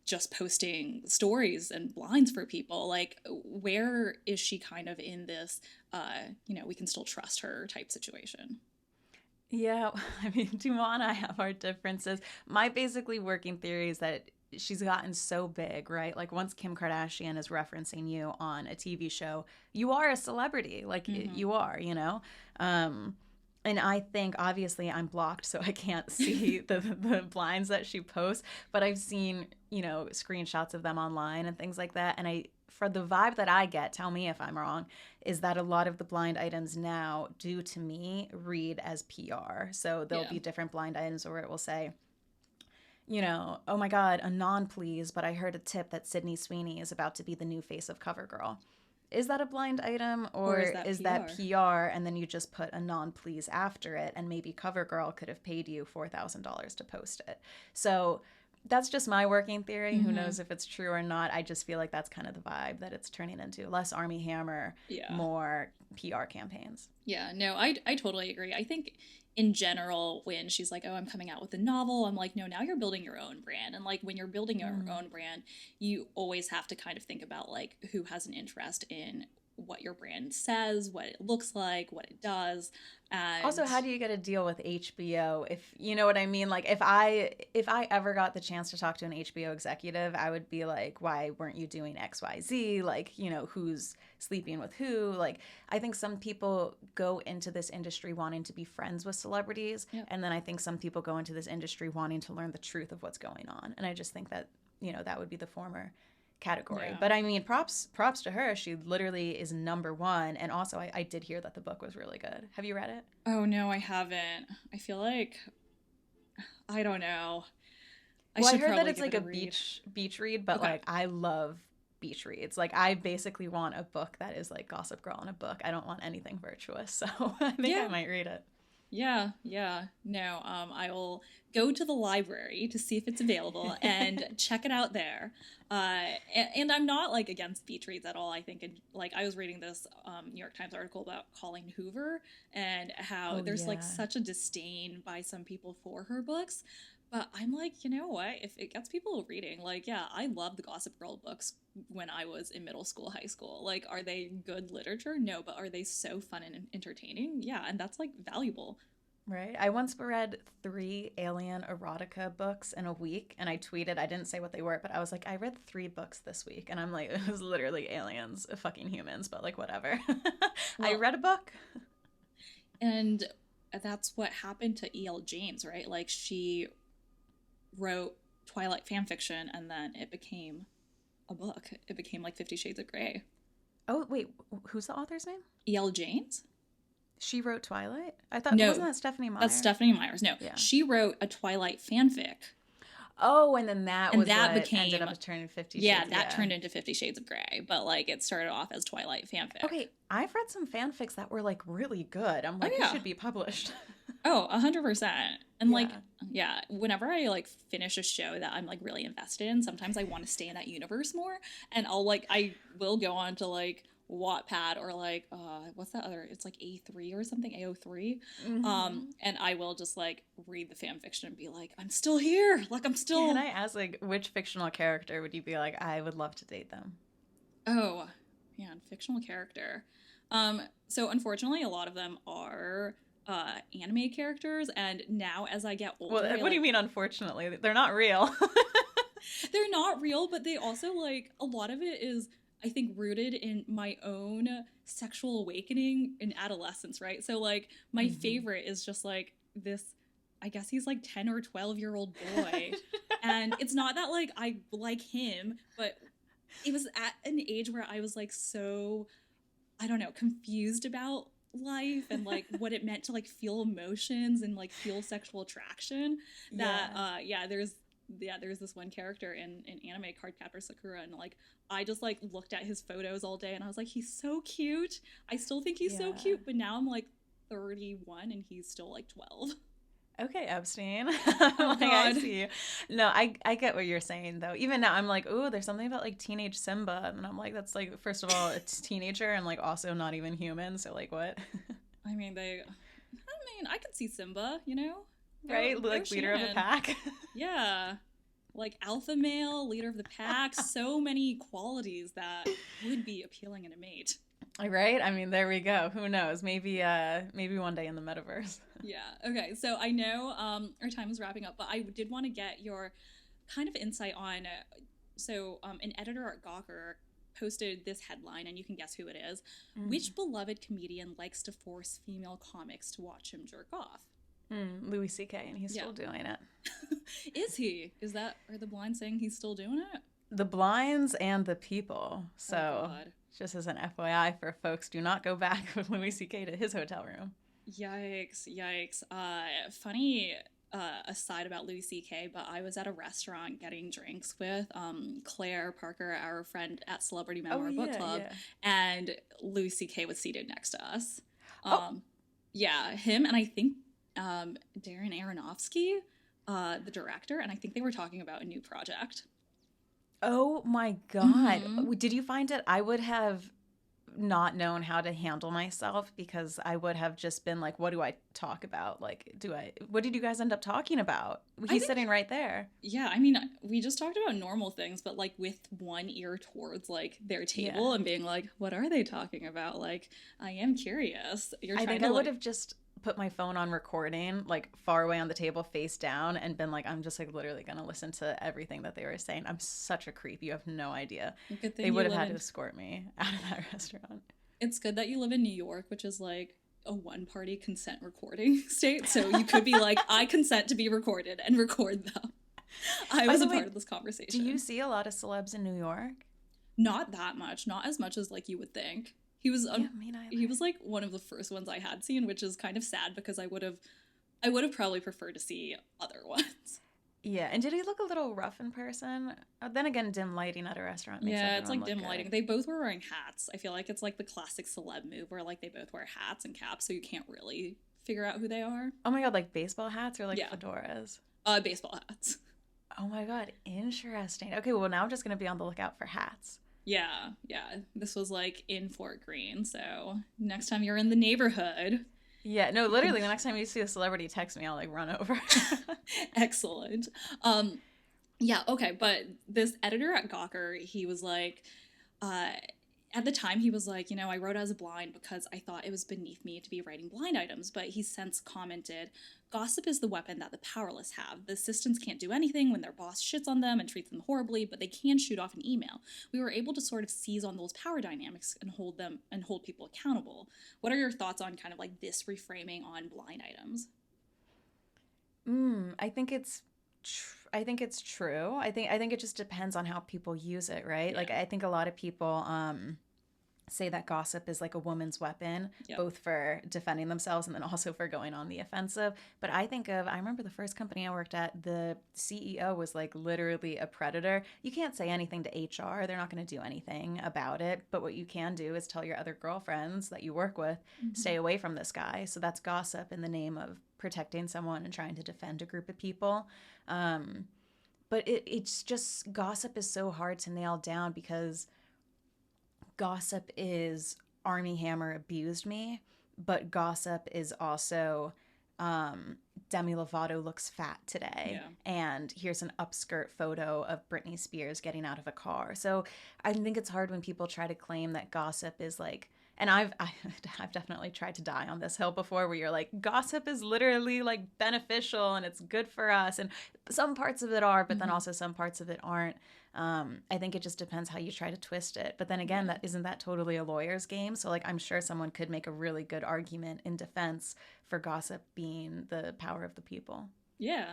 just posting stories and blinds for people. Like, where is she kind of in this, we can still trust her type situation? Yeah, I mean, Dumont and I have our differences. My basically working theory is that she's gotten so big, right? Like once Kim Kardashian is referencing you on a TV show, you are a celebrity. Like you are, And I think, obviously, I'm blocked, so I can't see the blinds that she posts. But I've seen, screenshots of them online and things like that. And for the vibe that I get, tell me if I'm wrong, is that a lot of the blind items now do, to me, read as PR. So there'll be different blind items where it will say, oh my God, Anon please, but I heard a tip that Sydney Sweeney is about to be the new face of CoverGirl. Is that a blind item or is that PR and then you just put Anon please after it and maybe CoverGirl could have paid you $4,000 to post it? So that's just my working theory. Who knows if it's true or not? I just feel like that's kind of the vibe that it's turning into. Less Armie Hammer, more PR campaigns. Yeah, no, I totally agree. I think in general, when she's like, oh, I'm coming out with a novel, I'm like, no, now you're building your own brand. And like when you're building your own brand, you always have to kind of think about like who has an interest in what your brand says, what it looks like, what it does. And Also, how do you get a deal with HBO? If you know what I mean, like if I ever got the chance to talk to an HBO executive, I would be like, why weren't you doing XYZ? Like, you know, who's sleeping with who? Like, I think some people go into this industry wanting to be friends with celebrities, Yep. and then I think some people go into this industry wanting to learn the truth of what's going on. And I just think that, you know, that would be the former category. Yeah. But I mean, props to her. She literally is number one. And also, I did hear that the book was really good. Have you read it? Oh no, I haven't. I feel like I don't know. I heard that probably it's give like it a read. beach read, but Okay. like I love beach reads. Like I basically want a book that is like Gossip Girl in a book. I don't want anything virtuous. So I think I Yeah. might read it. Yeah, yeah. No, I will go to the library to see if it's available and check it out there. And I'm not like against beach reads at all. I think, like, I was reading this New York Times article about Colleen Hoover and how Oh there's like yeah. such a disdain by some people for her books. But I'm like, you know what? If it gets people reading, like, yeah, I love the Gossip Girl books when I was in middle school, high school. Like, are they good literature? No, but are they so fun and entertaining? Yeah, and that's like valuable. Right. I once read 3 alien erotica books in a week, and I tweeted, I didn't say what they were, but I was like, I read 3 books this week. And I'm like, it was literally aliens, fucking humans, but like, whatever. I Well, read a book. and that's what happened to E.L. James, right? Like, she wrote Twilight fan fiction and then it became a book. It became like 50 Shades of Grey. Oh, wait, who's the author's name? E.L. James? She wrote Twilight? I thought, wasn't No, that Stephanie Meyer? that's Stephanie Myers. No, Yeah. she wrote a Twilight fanfic. Oh, and then that And was that what ended became, up turning 50 yeah, Shades. that turned into 50 Shades of Grey. But like, it started off as Twilight fanfic. Okay, I've read some fanfics that were like really good. I'm like, Oh, this yeah. should be published. Oh, 100%. And like, Yeah. yeah, whenever I like finish a show that I'm like really invested in, sometimes I want to stay in that universe more. And I will go on to like Wattpad or like, what's that other? It's like A3 or something, AO3. And I will just like read the fan fiction and be like, I'm still here. Like, I'm still. Can I ask, like, which fictional character would you be like, I would love to date them? Oh, man, fictional character. So unfortunately, a lot of them are anime characters, and now as I get older, Well, what do you mean, unfortunately? They're not real. they're not real, but they also like a lot of it is I think rooted in my own sexual awakening in adolescence, right? So like my favorite is just like this, I guess he's like 10 or 12-year-old boy. And it's not that like I like him, but it was at an age where I was like so, I don't know, confused about life and like what it meant to like feel emotions and like feel sexual attraction that there's this one character in anime, Cardcaptor Sakura, and like I just like looked at his photos all day and I was like, he's so cute. I still think he's so cute, but now I'm like 31 and he's still like 12. Okay, Epstein. Oh, Like, I God. see you. No, I get what you're saying, though. Even now, I'm like, ooh, there's something about like teenage Simba. And I'm like, that's like, first of all, it's teenager and like also not even human. So, like, what? I mean, I could see Simba, you know? Right? Go Like, leader of the Shannon. pack. Yeah. Like alpha male, leader of the pack, so many qualities that would be appealing in a mate. Right? I mean, there we go. Who knows? Maybe one day in the metaverse. Yeah. Okay. So I know our time is wrapping up, but I did want to get your kind of insight on. An editor at Gawker posted this headline, and you can guess who it is. Which beloved comedian likes to force female comics to watch him jerk off? Louis C.K. and he's still doing it. Is he? Are the blind saying he's still doing it? The blinds and the people. So, God. just as an FYI for folks, do not go back with Louis C.K. to his hotel room. Yikes. Funny aside about Louis C.K., but I was at a restaurant getting drinks with Claire Parker, our friend at Celebrity Memoir Book Club, and Louis C.K. was seated next to us. Yeah, him and I think Darren Aronofsky, the director, and I think they were talking about a new project. Oh my God. Did you find it? I would have not known how to handle myself because I would have just been like, what do I talk about? Like, what did you guys end up talking about? He's sitting right there. Yeah, I mean, we just talked about normal things, but like with one ear towards like their table and being like, what are they talking about? Like, I am curious. I think I would have just put my phone on recording, like far away on the table, face down, and been like, I'm just like literally gonna listen to everything that they were saying. I'm such a creep. You have no idea. They would have had to escort me out of that restaurant. It's good that you live in New York, which is like a one-party consent recording state. So you could be like, I consent to be recorded and record them. I was a part of this conversation. Do you see a lot of celebs in New York? Not that much. Not as much as like you would think. He was he was like one of the first ones I had seen, which is kind of sad because I would have probably preferred to see other ones. Yeah, and did he look a little rough in person? Then again, dim lighting at a restaurant makes it's like dim good. lighting. They both were wearing hats. I feel like it's like the classic celeb move where like they both wear hats and caps, so you can't really figure out who they are. Oh my god, like baseball hats or like fedoras? Baseball hats. Oh my god, interesting. Okay, well now I'm just gonna be on the lookout for hats. Yeah. This was like in Fort Greene, so next time you're in the neighborhood. Yeah, no, literally the next time you see a celebrity, text me, I'll like run over. Excellent. Yeah, okay, but this editor at Gawker, he was like, at the time he was like, I wrote as a blind because I thought it was beneath me to be writing blind items, but he's since commented, gossip is the weapon that the powerless have. The assistants can't do anything when their boss shits on them and treats them horribly, but they can shoot off an email. We were able to sort of seize on those power dynamics and hold people accountable. What are your thoughts on kind of like this reframing on blind items? I think it's true. I think it just depends on how people use it, right? Yeah. Like I think a lot of people say that gossip is like a woman's weapon, both for defending themselves and then also for going on the offensive. But I remember the first company I worked at, the CEO was like literally a predator. You can't say anything to HR. They're not going to do anything about it. But what you can do is tell your other girlfriends that you work with, stay away from this guy. So that's gossip in the name of protecting someone and trying to defend a group of people. But it's just, gossip is so hard to nail down because gossip is Armie Hammer abused me, but gossip is also Demi Lovato looks fat today, and here's an upskirt photo of Britney Spears getting out of a car. So I think it's hard when people try to claim that gossip is like, and I've definitely tried to die on this hill before, where you're like, gossip is literally like beneficial and it's good for us, and some parts of it are, but then also some parts of it aren't. I think it just depends how you try to twist it. But then again, that isn't that totally a lawyer's game? So like, I'm sure someone could make a really good argument in defense for gossip being the power of the people. Yeah,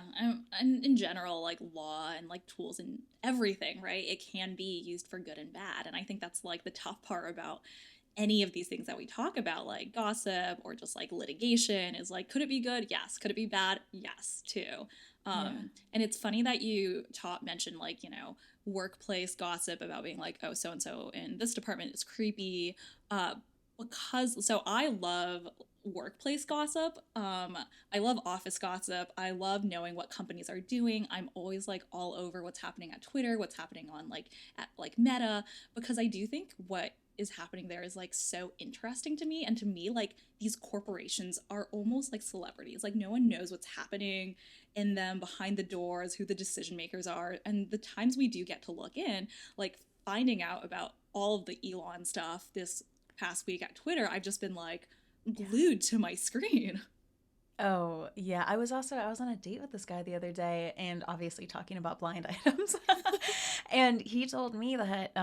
and in general, like law and like tools and everything, right? It can be used for good and bad. And I think that's like the tough part about any of these things that we talk about, like gossip or just like litigation, is like, could it be good? Yes. Could it be bad? Yes, too. And it's funny that you mentioned like, workplace gossip about being like, oh, so-and-so in this department is creepy. So I love workplace gossip. I love office gossip. I love knowing what companies are doing. I'm always like all over what's happening at Twitter, what's happening on like at like Meta, because I do think what is happening there is like so interesting to me. And to me, like, these corporations are almost like celebrities. Like, no one knows what's happening in them behind the doors, who the decision makers are. And the times we do get to look in, like finding out about all of the Elon stuff this past week at Twitter, I've just been like glued to my screen. Oh, yeah. I was on a date with this guy the other day, and obviously talking about blind items. And he told me that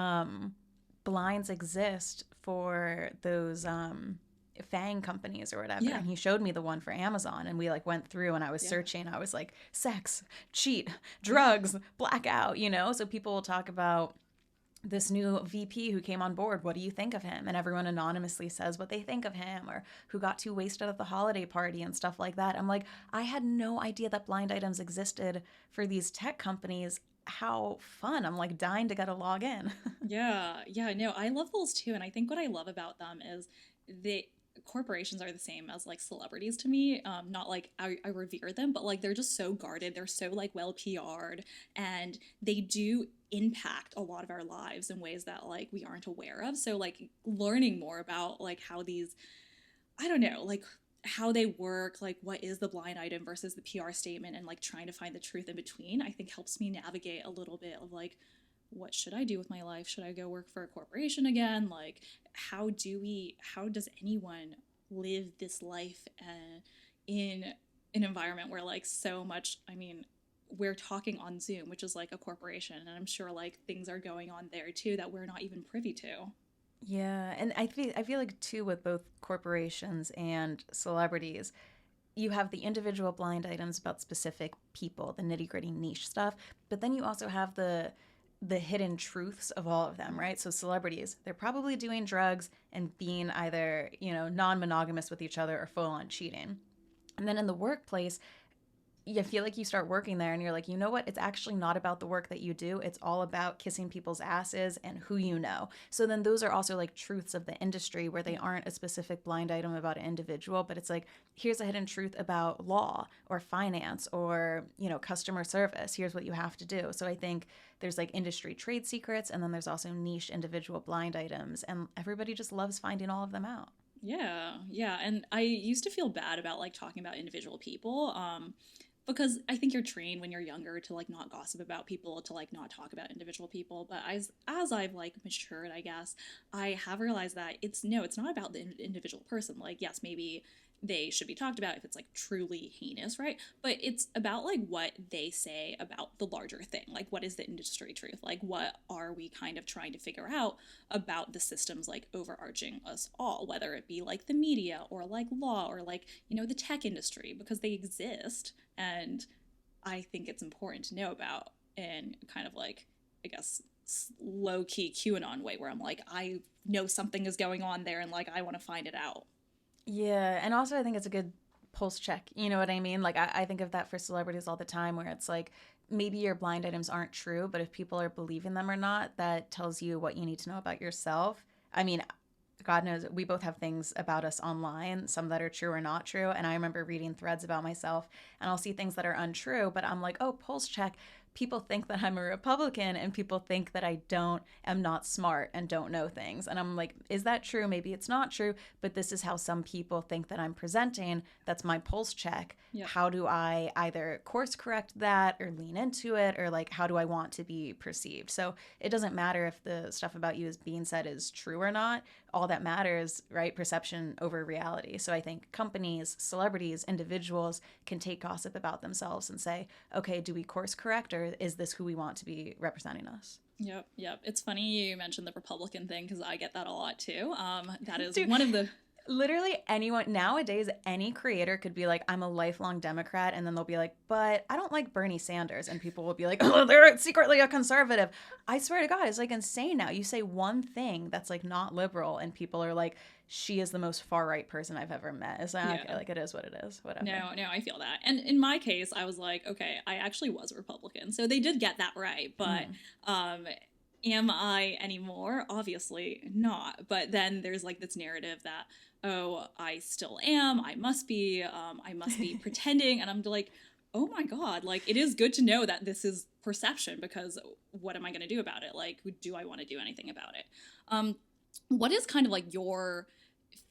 blinds exist for those FANG companies or whatever. And he showed me the one for Amazon, and we like went through, and I was searching. I was like, sex, cheat, drugs, blackout, So people will talk about this new VP who came on board. What do you think of him? And everyone anonymously says what they think of him, or who got too wasted at the holiday party and stuff like that. I'm like, I had no idea that blind items existed for these tech companies. How fun. I'm like dying to get a login. No, I love those too. And I think what I love about them is corporations are the same as like celebrities to me. Not like I revere them, but like they're just so guarded. They're so like well PR'd, and they do impact a lot of our lives in ways that like we aren't aware of. So like learning more about like how these, I don't know, like how they work, like what is the blind item versus the PR statement, and like trying to find the truth in between, I think helps me navigate a little bit of like, what should I do with my life? Should I go work for a corporation again? Like, how does anyone live this life in an environment where like so much, I mean, we're talking on Zoom, which is like a corporation, and I'm sure like things are going on there too that we're not even privy to. Yeah, and I feel like too with both corporations and celebrities, you have the individual blind items about specific people, the nitty-gritty niche stuff, but then you also have the hidden truths of all of them, right? So celebrities, they're probably doing drugs and being either, non-monogamous with each other or full on cheating. And then in the workplace, you feel like you start working there and you're like, you know what? It's actually not about the work that you do. It's all about kissing people's asses and who you know. So then those are also like truths of the industry where they aren't a specific blind item about an individual, but it's like, here's a hidden truth about law or finance or, customer service. Here's what you have to do. So I think there's like industry trade secrets, and then there's also niche individual blind items, and everybody just loves finding all of them out. Yeah, yeah. And I used to feel bad about like talking about individual people. Because I think you're trained when you're younger to like not gossip about people, to like not talk about individual people. But as I've like matured, I guess, I have realized that it's not about the individual person. Like, yes, maybe they should be talked about if it's like truly heinous, right? But it's about like what they say about the larger thing. Like, what is the industry truth? Like, what are we kind of trying to figure out about the systems like overarching us all, whether it be like the media or like law or like, the tech industry, because they exist. And I think it's important to know about, in kind of like, I guess, low key QAnon way, where I'm like, I know something is going on there and like I want to find it out. Yeah, and also I think it's a good pulse check. You know what I mean? Like I think of that for celebrities all the time, where it's like maybe your blind items aren't true, but if people are believing them or not, that tells you what you need to know about yourself. I mean, God knows we both have things about us online, some that are true or not true. And I remember reading threads about myself, and I'll see things that are untrue, but I'm like, oh, pulse check. People think that I'm a Republican, and people think that I am not smart and don't know things. And I'm like, is that true? Maybe it's not true, but this is how some people think that I'm presenting. That's my pulse check. Yep. How do I either course correct that or lean into it, or like, how do I want to be perceived? So it doesn't matter if the stuff about you is being said is true or not. All that matters, right? Perception over reality. So I think companies, celebrities, individuals can take gossip about themselves and say, okay, do we course correct, or is this who we want to be representing us? Yep. It's funny you mentioned the Republican thing, because I get that a lot too. That is Dude, one of the literally anyone nowadays, any creator could be like, I'm a lifelong Democrat, and then they'll be like, but I don't like Bernie Sanders, and people will be like, oh, they're secretly a conservative. I swear to God, it's like insane now. You say one thing that's like not liberal, and people are like, she is the most far right person I've ever met. It's like, okay, like it is what it is, whatever. No, I feel that. And in my case, I was like, okay, I actually was a Republican, so they did get that right, but am I anymore? Obviously not. But then there's like this narrative that, oh, I still am. I must be pretending. And I'm like, oh my God, like it is good to know that this is perception, because what am I going to do about it? Like, do I want to do anything about it? What is kind of like your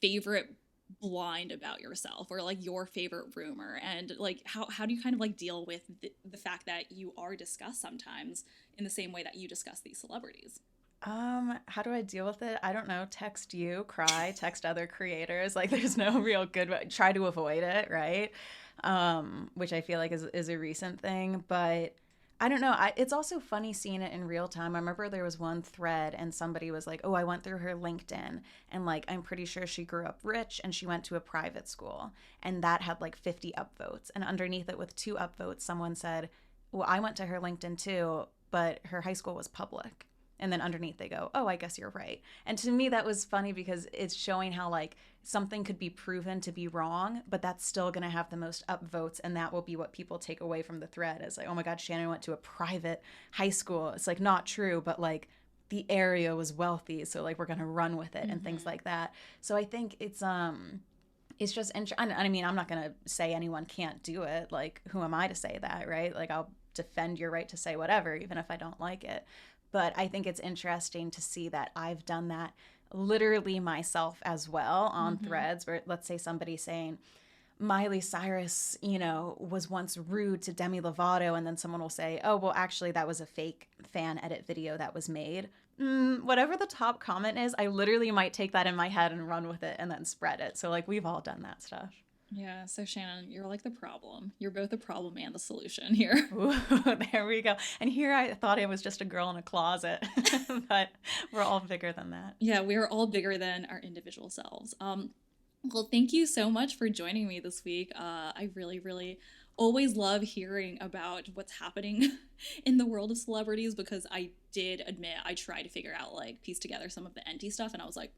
favorite blind about yourself, or like your favorite rumor, and like how do you kind of like deal with the fact that you are discussed sometimes in the same way that you discuss these celebrities? How do I deal with it? I don't know. Text you, cry, text other creators. Like there's no real good way. Try to avoid it, right? Which I feel like is a recent thing, but I don't know. It's also funny seeing it in real time. I remember there was one thread and somebody was like, oh, I went through her LinkedIn, and like, I'm pretty sure she grew up rich and she went to a private school, and that had like 50 upvotes. And underneath it with 2 upvotes, someone said, well, I went to her LinkedIn too, but her high school was public. And then underneath they go, oh, I guess you're right. And to me, that was funny because it's showing how like something could be proven to be wrong, but that's still going to have the most upvotes. And that will be what people take away from the thread, is like, oh my God, Shannon went to a private high school. It's like not true, but like the area was wealthy, so like we're gonna run with it and things like that. So I think it's just I mean, I'm not gonna say anyone can't do it. Like, who am I to say that, right? Like, I'll defend your right to say whatever, even if I don't like it. But I think it's interesting to see that I've done that literally myself as well on threads where, let's say, somebody's saying Miley Cyrus, you know, was once rude to Demi Lovato, and then someone will say, oh, well, actually, that was a fake fan edit video that was made. Whatever the top comment is, I literally might take that in my head and run with it and then spread it. So, like, we've all done that stuff. Yeah, so Shannon, you're like the problem. You're both the problem and the solution here. Ooh, there we go. And here I thought I was just a girl in a closet, but we're all bigger than that. Yeah, we're all bigger than our individual selves. Well, thank you so much for joining me this week. I really, really always love hearing about what's happening in the world of celebrities, because I did admit I tried to figure out, like, piece together some of the NT stuff, and I was like,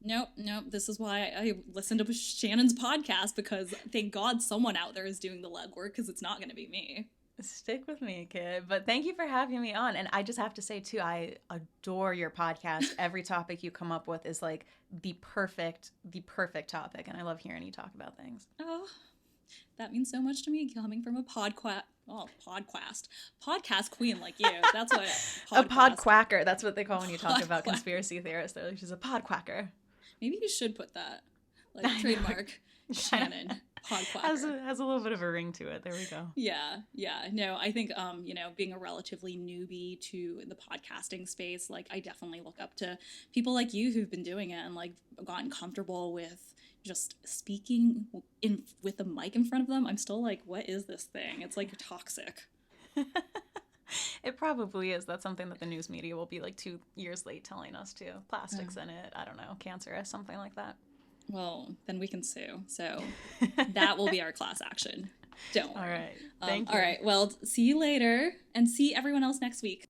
nope, this is why I listened to Shannon's podcast, because thank God someone out there is doing the legwork, because it's not going to be me. Stick with me, kid. But thank you for having me on. And I just have to say, too, I adore your podcast. Every topic you come up with is like the perfect topic. And I love hearing you talk about things. Oh, that means so much to me, coming from a podcast queen like you. That's what a pod quacker. That's what they call when you talk about conspiracy theorists. They're like, she's a pod quacker. Maybe you should put that, like, trademark Shannon. Has a little bit of a ring to it. There we go. Yeah. No, I think, you know, being a relatively newbie to the podcasting space, like, I definitely look up to people like you who've been doing it and, like, gotten comfortable with just speaking with the mic in front of them. I'm still like, what is this thing? It's, like, toxic. It probably is. That's something that the news media will be like 2 years late telling us too. Plastics in it. I don't know. Cancerous, something like that. Well, then we can sue. So that will be our class action. Don't worry. All right. Thank you. All right. Well, see you later, and see everyone else next week.